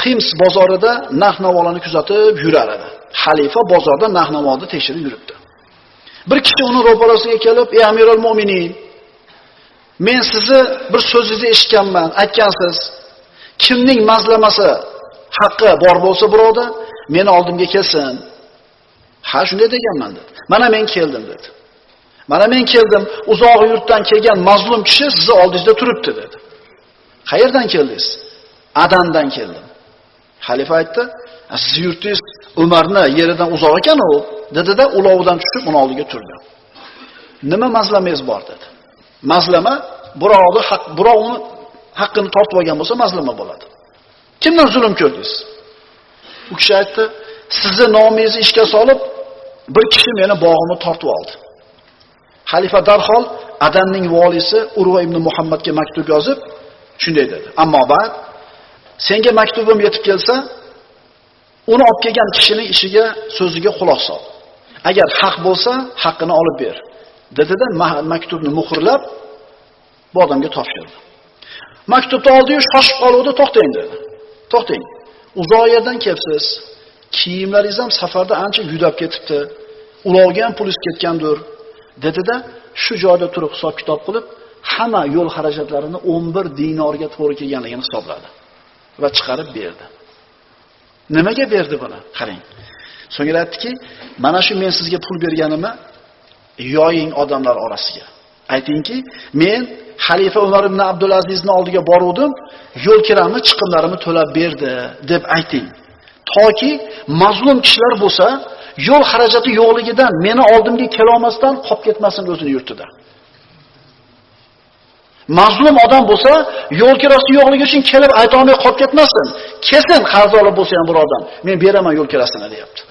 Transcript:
Xims bozorida narx-navolarni kuzatib yurar edi. Xalifa bozorda narx-navodni tekshirib yuribdi. Bir kishi uni ro'parasiga kelib, "Ey Amirul Mo'minin, men sizni bir so'zingizni eshitganman, aytgansiz. Kimning mazlamasi, haqqi bor bo'lsa birovda, meni oldimga kelsin." "Ha, shunday deganman" dedi. "Mana men keldim" dedi. "Mana men keldim, uzoq yurtdan kelgan mazlum kishi sizni oldingizda turibdi" dedi. "Qayerdan keldingiz?" "Adandan keldim." Xalifa aytdi, "Siz yurtingiz Umarni yeridan uzoq ekan u" dedi-da, ulovidan tushib uni oldiga turdi. "Nima mazlamangiz bor?" dedi. "Mazlama birovni haqqini tortib olgan bo'lsa mazlama bo'ladi." "Kimdan zulm ko'rdingiz?" U kishi aytdi, "Sizni nomingizni ishga solib, bir kishi meni bog'imni tortib oldi." Xalifa darhol Adanning valisi Urva ibn Muhammadga maktub yozib, shunday dedi: "Ammo ba'd, senga maktubim yetib kelsa, uni olib kelgan kishining ishiga, so'ziga quloq sol. Agar haq bo'lsa, haqqini olib ber" dedi-da, maktubni muhrlab bu odamga topshirdi. Maktubni oldi-yu shoshib qoluvdi, "To'xtang" dedi. "To'xtang. Uzoq yerdan kelibsiz. Kiyimlaringiz ham safarda ancha yudab ketibdi. Ulovga ham pulingiz ketgandir" dedi-da, shu joyda turib hisob-kitob qilib, hamma yo'l xarajatlarini 11 dinorga to'g'ri kelganligini hisobladi va chiqarib berdi. Nimaga berdi buni? Qarang. So'ngra aytdiki, "Mana shu men sizga pul berganimni yoying odamlar orasiga. Aytingki, men Xalifa Umar ibn Abdulazizning oldiga boruvdim, yo'l kiramni, chiqimlarimni to'lab berdi" deb ayting. Toki mazlum kishilar bo'lsa, yo'l xarajati yo'qligidan meni oldimga kela olmasdan qolib ketmasin o'zini yurtida. Mazlum odam bo'lsa, yo'l kirasi yo'qligi uchun kelib ayta olmay qolib ketmasin. Kesin qarz olib bo'lsa ham bir odam, "Men beraman yo'l kirasini" deyapti.